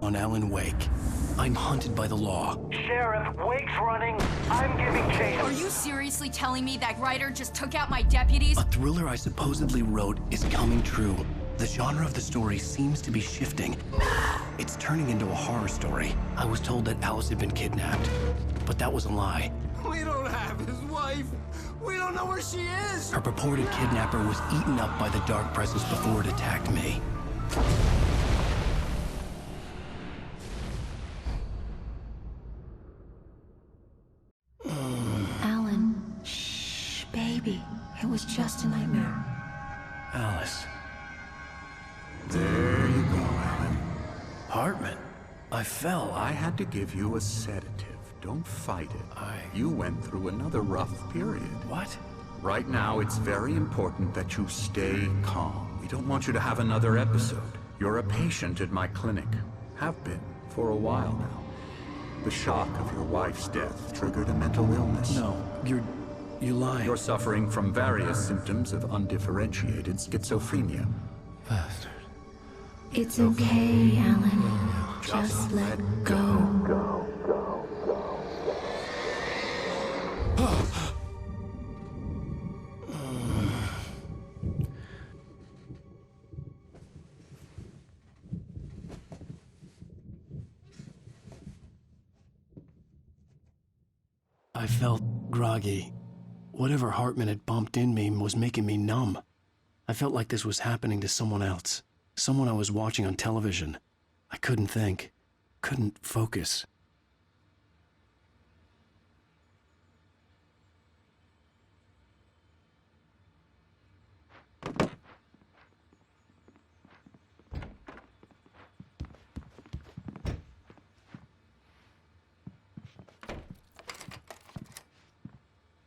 on Alan Wake. I'm hunted by the law. Sheriff, Wake's running. I'm giving chase. Are you seriously telling me that writer just took out my deputies? A thriller I supposedly wrote is coming true. The genre of the story seems to be shifting. It's turning into a horror story. I was told that Alice had been kidnapped, but that was a lie. We don't have his wife. We don't know where she is. Her purported kidnapper was eaten up by the dark presence before it attacked me. Alan, shh, baby. It was just a nightmare. Alice. There you go, Alan. Hartman. I fell. I had to give you a sedative. Don't fight it. You went through another rough period. What? Right now, it's very important that you stay calm. We don't want you to have another episode. You're a patient at my clinic. Have been for a while now. The shock of your wife's death triggered a mental illness. No, you lie. You're suffering from various symptoms of undifferentiated schizophrenia. Bastard. It's okay, Alan. Just let go. I felt groggy. Whatever Hartman had bumped in me was making me numb. I felt like this was happening to someone else. Someone I was watching on television. I couldn't think. Couldn't focus.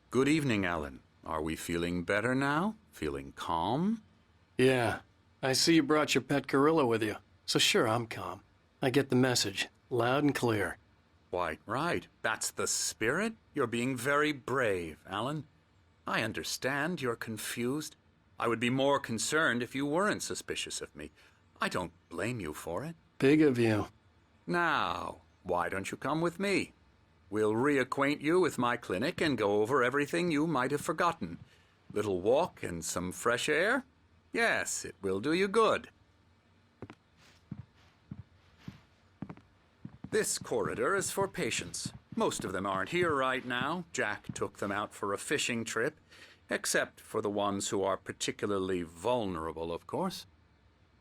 Good evening, Alan. Are we feeling better now? Feeling calm? Yeah. I see you brought your pet gorilla with you. So sure, I'm calm. I get the message. Loud and clear. Quite right. That's the spirit. You're being very brave, Alan. I understand you're confused. I would be more concerned if you weren't suspicious of me. I don't blame you for it. Big of you. Now, why don't you come with me? We'll reacquaint you with my clinic and go over everything you might have forgotten. Little walk and some fresh air? Yes, it will do you good. This corridor is for patients. Most of them aren't here right now. Jack took them out for a fishing trip, except for the ones who are particularly vulnerable, of course.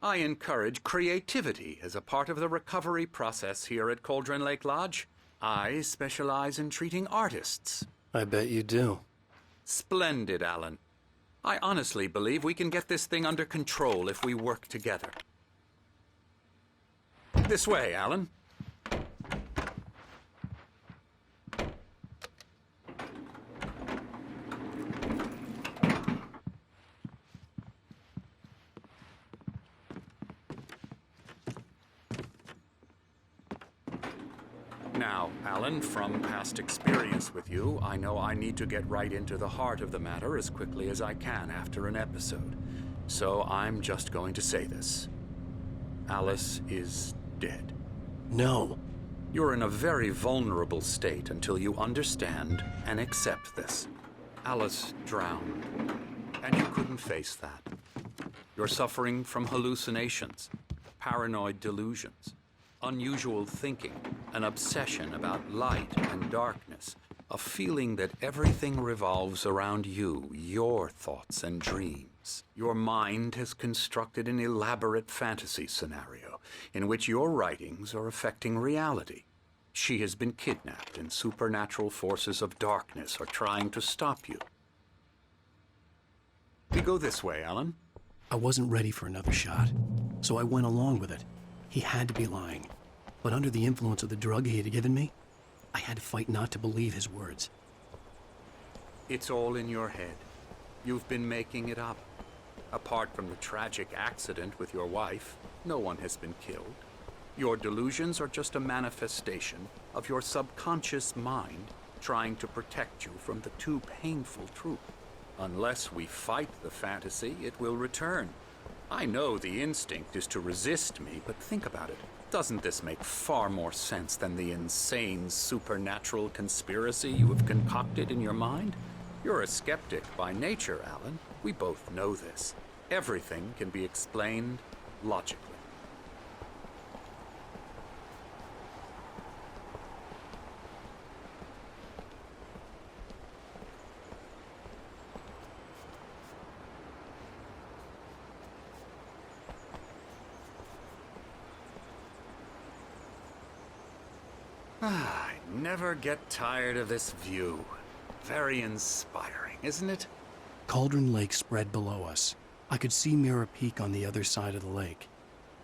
I encourage creativity as a part of the recovery process here at Cauldron Lake Lodge. I specialize in treating artists. I bet you do. Splendid, Alan. I honestly believe we can get this thing under control if we work together. This way, Alan. Now, Alan, from past experience with you, I know I need to get right into the heart of the matter as quickly as I can after an episode. So I'm just going to say this. Alice is dead. No. You're in a very vulnerable state until you understand and accept this. Alice drowned, and you couldn't face that. You're suffering from hallucinations, paranoid delusions, unusual thinking, an obsession about light and darkness, a feeling that everything revolves around you, your thoughts and dreams. Your mind has constructed an elaborate fantasy scenario in which your writings are affecting reality. She has been kidnapped and supernatural forces of darkness are trying to stop you. We go this way, Alan. I wasn't ready for another shot, so I went along with it. He had to be lying. But under the influence of the drug he had given me, I had to fight not to believe his words. It's all in your head. You've been making it up. Apart from the tragic accident with your wife, no one has been killed. Your delusions are just a manifestation of your subconscious mind trying to protect you from the too painful truth. Unless we fight the fantasy, it will return. I know the instinct is to resist me, but think about it. Doesn't this make far more sense than the insane supernatural conspiracy you have concocted in your mind? You're a skeptic by nature, Alan. We both know this. Everything can be explained logically. I never get tired of this view. Very inspiring, isn't it? Cauldron Lake spread below us. I could see Mirror Peak on the other side of the lake.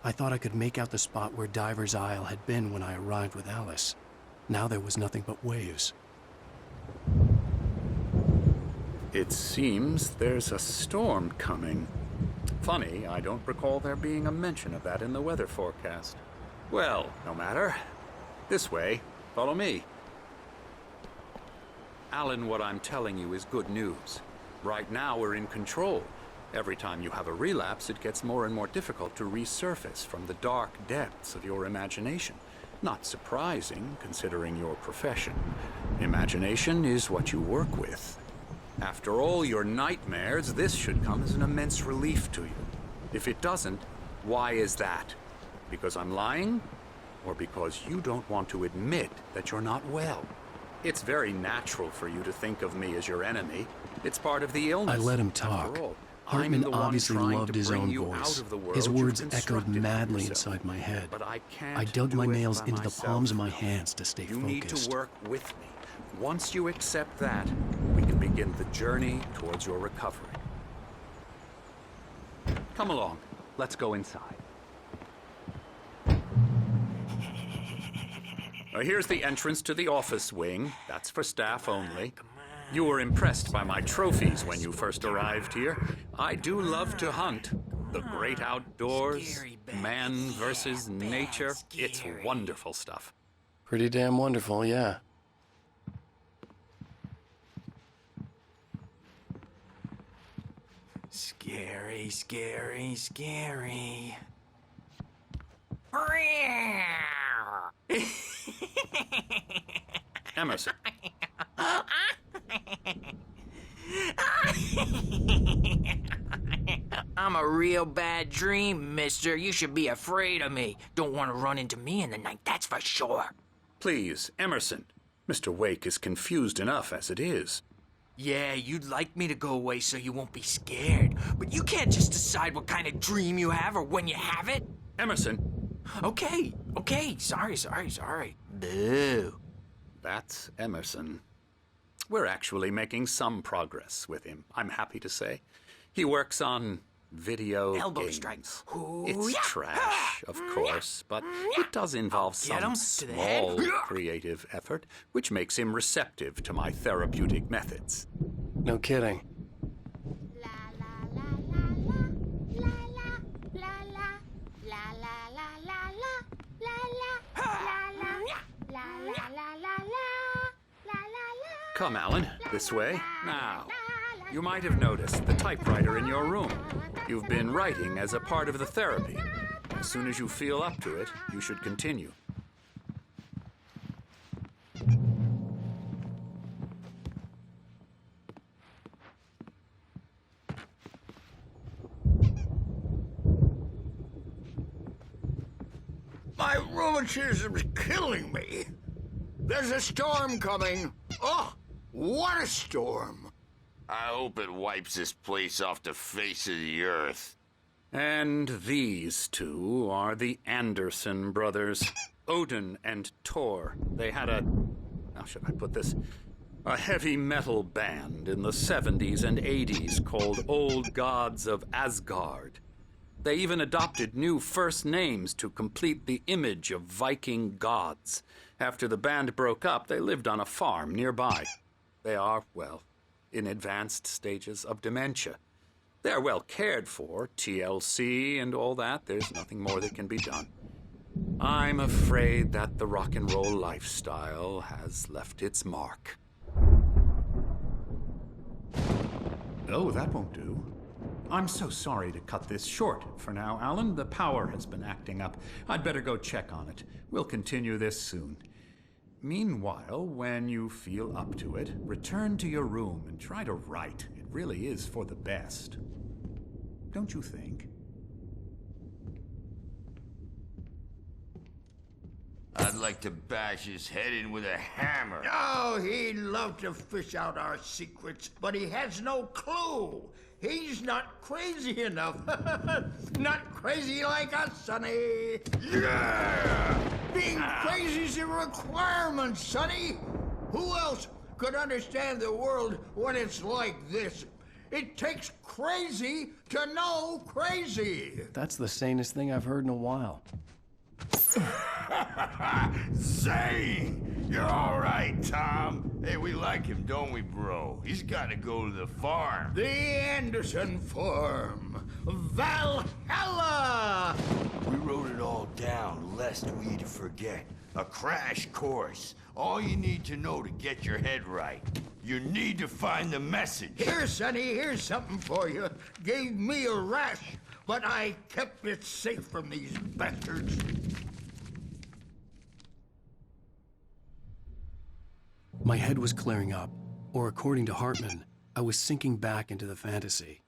I thought I could make out the spot where Diver's Isle had been when I arrived with Alice. Now there was nothing but waves. It seems there's a storm coming. Funny, I don't recall there being a mention of that in the weather forecast. Well, no matter. This way. Follow me. Alan, what I'm telling you is good news. Right now, we're in control. Every time you have a relapse, it gets more and more difficult to resurface from the dark depths of your imagination. Not surprising, considering your profession. Imagination is what you work with. After all your nightmares, this should come as an immense relief to you. If it doesn't, why is that? Because I'm lying? Or because you don't want to admit that you're not well? It's very natural for you to think of me as your enemy. It's part of the illness. I let him talk. After all, Hartman I'm the one obviously trying loved to his bring own you voice. out of the world His you've words echoed constructed for madly yourself. inside my head. But I can't I dug do my it nails by into the myself. palms of my hands to stay You focused. need to work with me. Once you accept that, we can begin the journey towards your recovery. Come along. Let's go inside. Here's the entrance to the office wing. That's for staff only. You were impressed by my trophies when you first arrived here. I do love to hunt. The great outdoors, man versus nature. It's wonderful stuff. Pretty damn wonderful, yeah. Scary, scary, scary. Emerson. I'm a real bad dream, mister. You should be afraid of me. Don't want to run into me in the night, that's for sure. Please, Emerson. Mr. Wake is confused enough as it is. Yeah, you'd like me to go away so you won't be scared. But you can't just decide what kind of dream you have or when you have it. Emerson. Okay, sorry. Boo. That's Emerson. We're actually making some progress with him, I'm happy to say. He works on video Elbow games. strike. It's Yeah. trash, of course, but it does involve Get some him to the head. small creative effort, which makes him receptive to my therapeutic methods. No kidding. Come, Alan, this way. Now, you might have noticed the typewriter in your room. You've been writing as a part of the therapy. As soon as you feel up to it, you should continue. My rheumatism's killing me. There's a storm coming. Oh, what a storm. I hope it wipes this place off the face of the earth. And these two are the Anderson brothers, Odin and Thor. They had how should I put this? A heavy metal band in the 70s and 80s called Old Gods of Asgard. They even adopted new first names to complete the image of Viking gods. After the band broke up, they lived on a farm nearby. They are, well, in advanced stages of dementia. They're well cared for, TLC and all that. There's nothing more that can be done. I'm afraid that the rock and roll lifestyle has left its mark. Oh, that won't do. I'm so sorry to cut this short for now, Alan. The power has been acting up. I'd better go check on it. We'll continue this soon. Meanwhile, when you feel up to it, return to your room and try to write. It really is for the best. Don't you think? I'd like to bash his head in with a hammer. Oh, he'd love to fish out our secrets, but he has no clue. He's not crazy enough. Not crazy like us, Sonny. Yeah! Being crazy's a requirement, Sonny. Who else could understand the world when it's like this? It takes crazy to know crazy. That's the sanest thing I've heard in a while. Zane! You're all right, Tom. Hey, we like him, don't we, bro? He's got to go to the farm. The Anderson Farm. Valhalla! We wrote it all down, lest we forget. A crash course. All you need to know to get your head right. You need to find the message. Here, Sonny, here's something for you. Gave me a rash, but I kept it safe from these bastards. My head was clearing up, or according to Hartman, I was sinking back into the fantasy.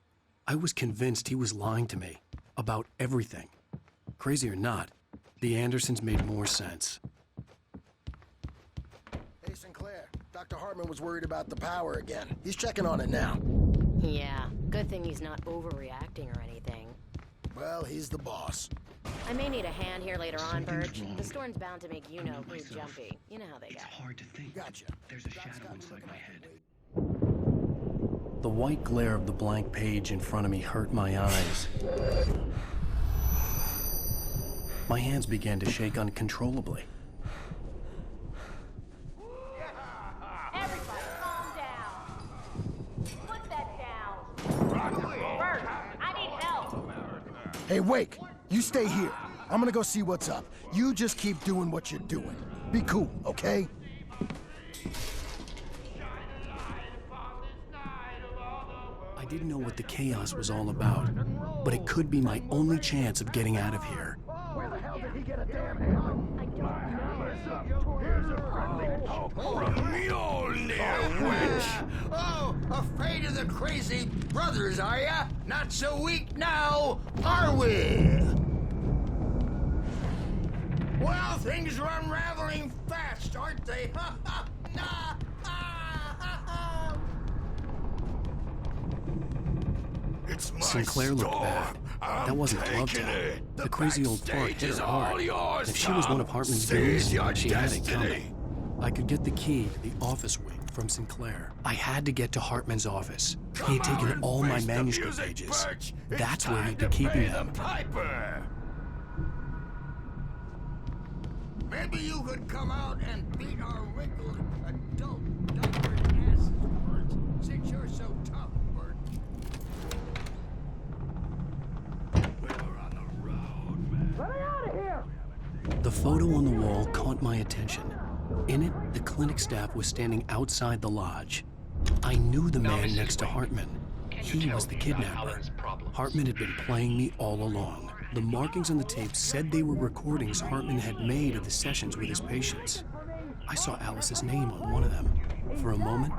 I was convinced he was lying to me about everything. Crazy or not, the Andersons made more sense. Hey, Sinclair. Dr. Hartman was worried about the power again. He's checking on it now. Yeah, good thing he's not overreacting or anything. Well, he's the boss. I may need a hand here later on, Birch. The storm's bound to make you-know-who jumpy. You know how they get. Hard to think. Gotcha. There's a shadow inside my head. The white glare of the blank page in front of me hurt my eyes. My hands began to shake uncontrollably. Everybody, calm down. Put that down. Bert, I need help. Hey, Wake, you stay here. I'm gonna go see what's up. You just keep doing what you're doing. Be cool, okay? I didn't know what the chaos was all about, but it could be my only chance of getting out of here. Where the hell did he get a damn hammer? I don't know. Mjolnir, witch! Oh, afraid of the crazy brothers, are ya? Not so weak now, are we? Well, things are unraveling fast, aren't they? It's my Sinclair looked storm. bad. I'm That wasn't glove taking time. it. The crazy old fart backstage hit is her all hard. yours, If she was one of Tom. Hartman's Seize goons, your she had it destiny. coming. I could get the key to the office wing from Sinclair. I had to get to Hartman's office. He had taken all my manuscript pages. That's where he'd be keeping them. Piper. Maybe you could come out and beat our wrinkled adult diapered asses, Bert, since you're so tough, Bert. We're on the road, man. Let me out of here! The photo on the wall caught my attention. In it, the clinic staff was standing outside the lodge. I knew the man next to Hartman. He was the kidnapper. Hartman had been playing me all along. The markings on the tape said they were recordings Hartman had made of the sessions with his patients. I saw Alice's name on one of them. For a moment,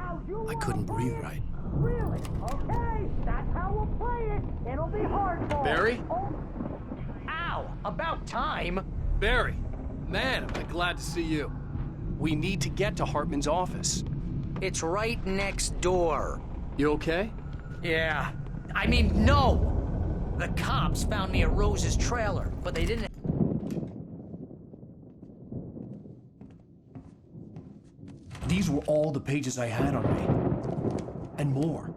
I couldn't breathe right. Really? Okay, that's how we'll play it. It'll be hard for Barry? Ow! About time. Barry, man, am I glad to see you. We need to get to Hartman's office. It's right next door. You okay? Yeah. I mean, no! The cops found me at Rose's trailer, but they didn't. These were all the pages I had on me. And more.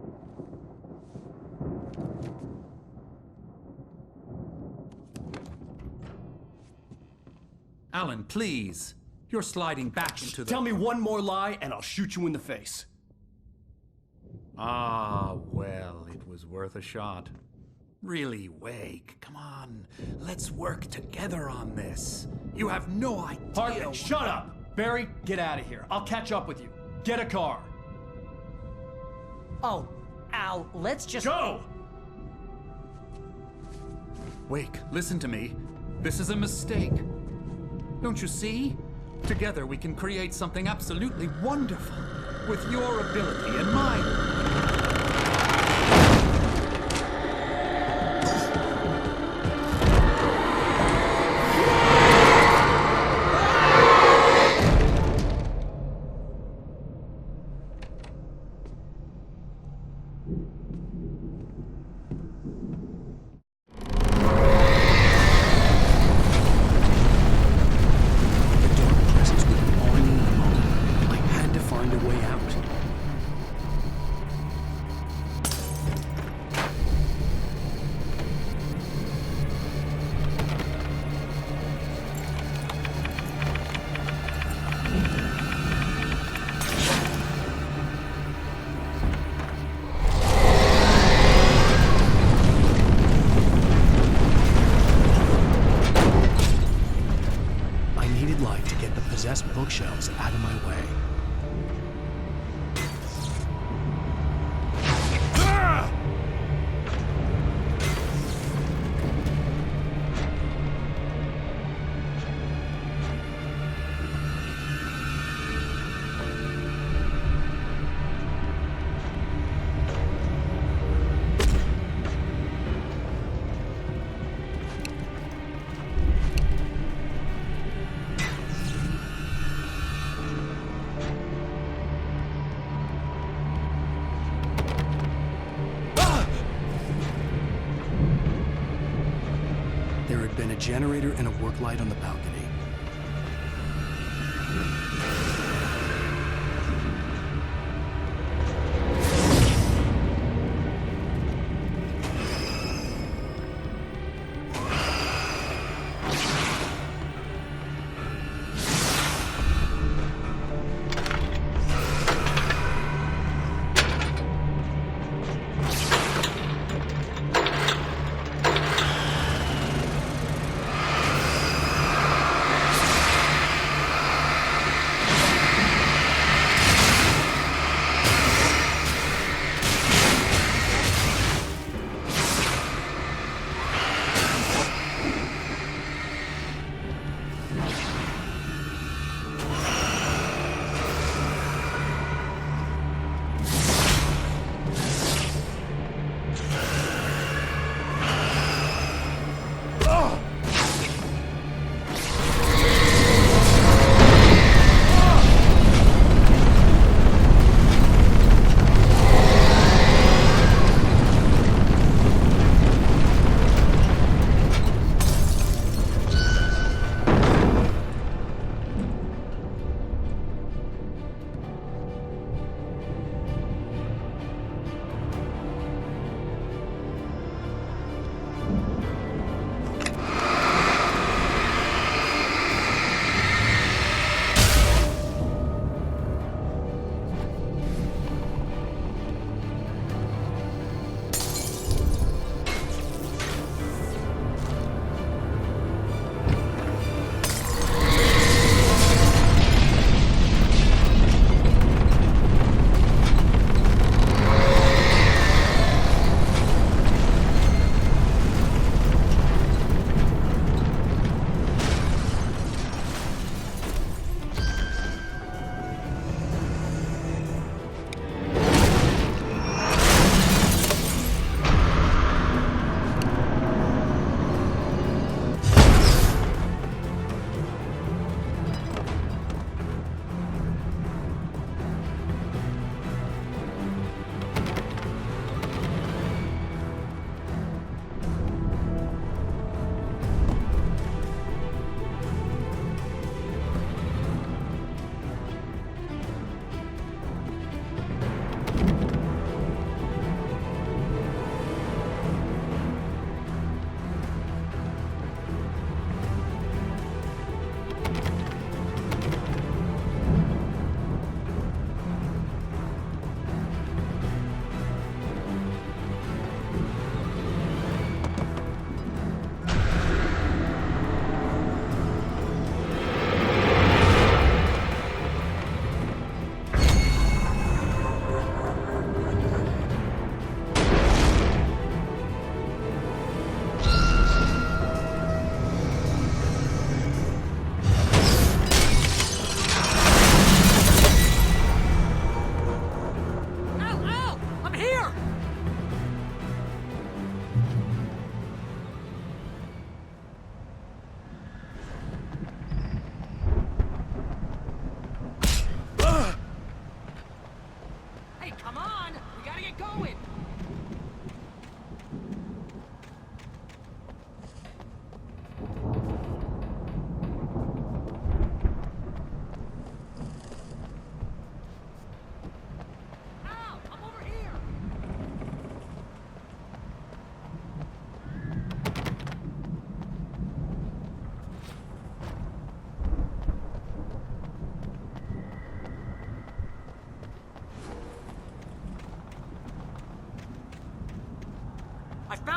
Alan, please. You're sliding back into the... Tell me one more lie and I'll shoot you in the face. Ah, well, it was worth a shot. Really, Wake, come on. Let's work together on this. You have no idea... Hartman, shut up! Barry, get out of here. I'll catch up with you. Get a car. Oh, Al, let's just... Go! Wake, listen to me. This is a mistake. Don't you see? Together we can create something absolutely wonderful. With your ability and mine. Bookshelves out of my way. There had been a generator and a work light on the balcony.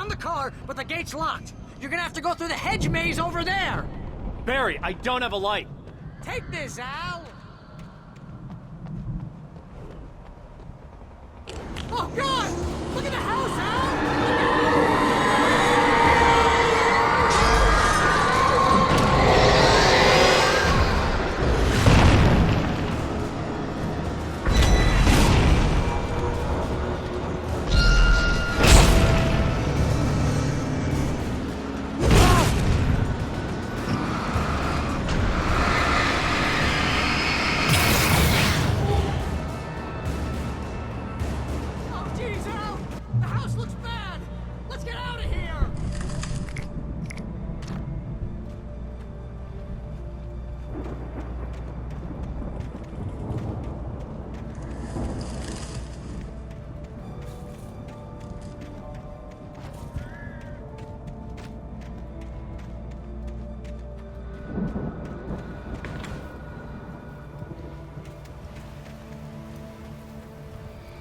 found the car, but the gate's locked. You're gonna have to go through the hedge maze over there. Barry, I don't have a light. Take this, Al. Oh, God! Look at the house, Al! Oh, geez, Al! The house looks bad! Let's get out of here!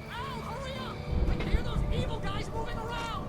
Al, hurry up! I can hear those evil guys moving around!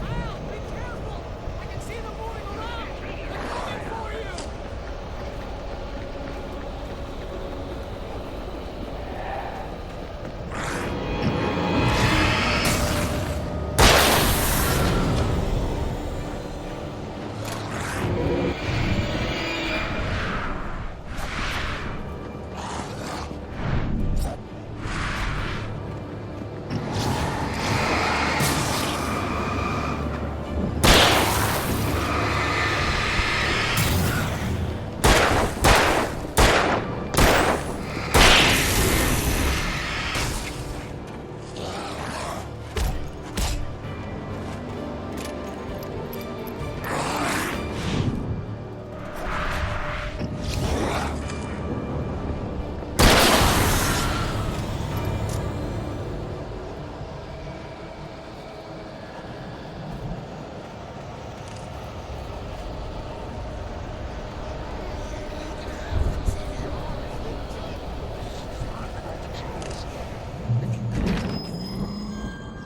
Al, be careful! I can see them moving around! They're coming for you!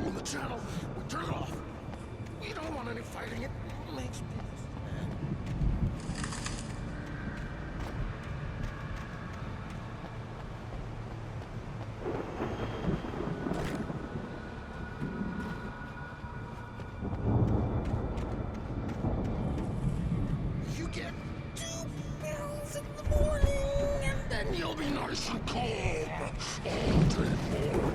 Pull the channel. We turn it off. We don't want any fighting. It makes me... You get 2 pills in the morning, and then you'll be nice and calm all day long.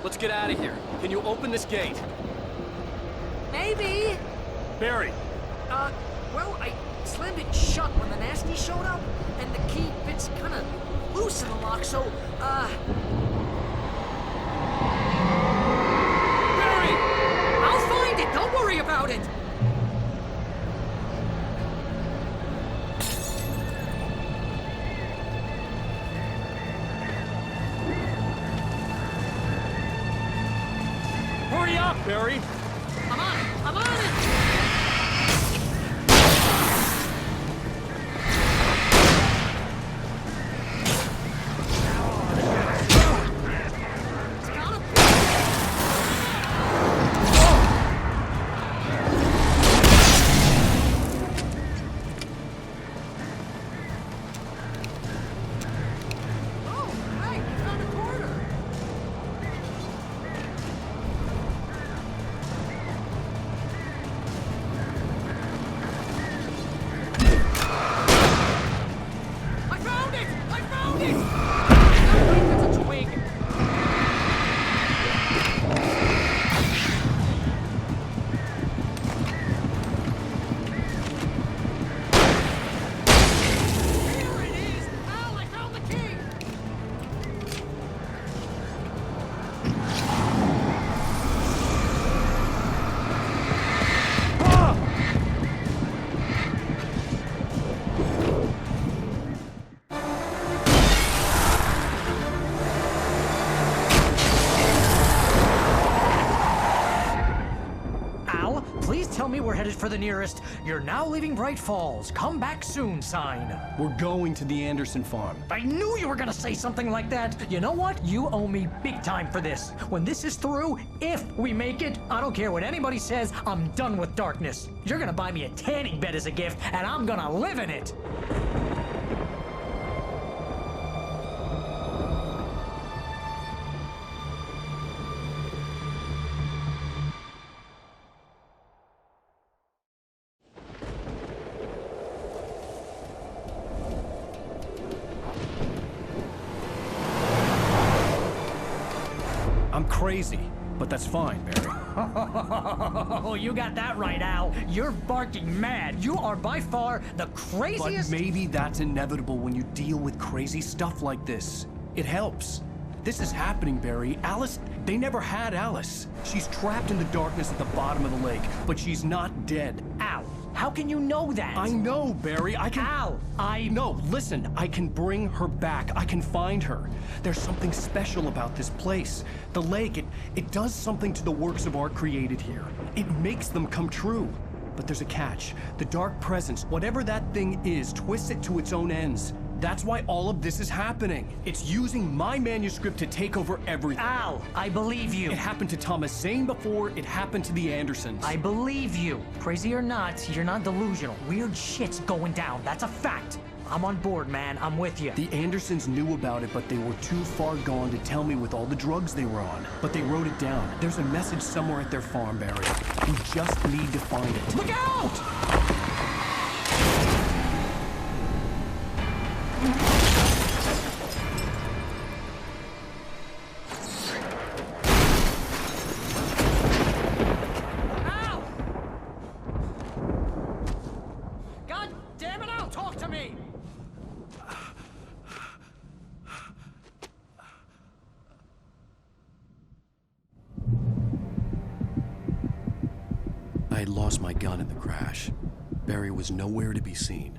Let's get out of here. Can you open this gate? Maybe. Barry! Well, I slammed it shut when the nasty showed up, and the key fits kind of loose in the lock, so, Barry! I'll find it! Don't worry about it! Hurry up, Barry! I'm on it! I'm on it! Tell me we're headed for the nearest "You're now leaving Bright Falls. Come back soon" sign. We're going to the Anderson farm. I knew you were gonna say something like that. You know what? You owe me big time for this. When this is through, if we make it, I don't care what anybody says, I'm done with darkness. You're gonna buy me a tanning bed as a gift, and I'm gonna live in it. I'm crazy, but that's fine, Barry. Oh, you got that right, Al. You're barking mad. You are by far the craziest... But maybe that's inevitable when you deal with crazy stuff like this. It helps. This is happening, Barry. Alice, they never had Alice. She's trapped in the darkness at the bottom of the lake, but she's not dead. Al, how can you know that? I know, Barry. I can... Al, No, listen. I can bring her back. I can find her. There's something special about this place. The lake, it does something to the works of art created here. It makes them come true. But there's a catch. The dark presence, whatever that thing is, twists it to its own ends. That's why all of this is happening. It's using my manuscript to take over everything. Al, I believe you. It happened to Thomas Zane before, it happened to the Andersons. I believe you. Crazy or not, you're not delusional. Weird shit's going down. That's a fact. I'm on board, man. I'm with you. The Andersons knew about it, but they were too far gone to tell me with all the drugs they were on. But they wrote it down. There's a message somewhere at their farm, Barry. We just need to find it. Look out! God damn it, Al! Talk to me! I had lost my gun in the crash. Barry was nowhere to be seen.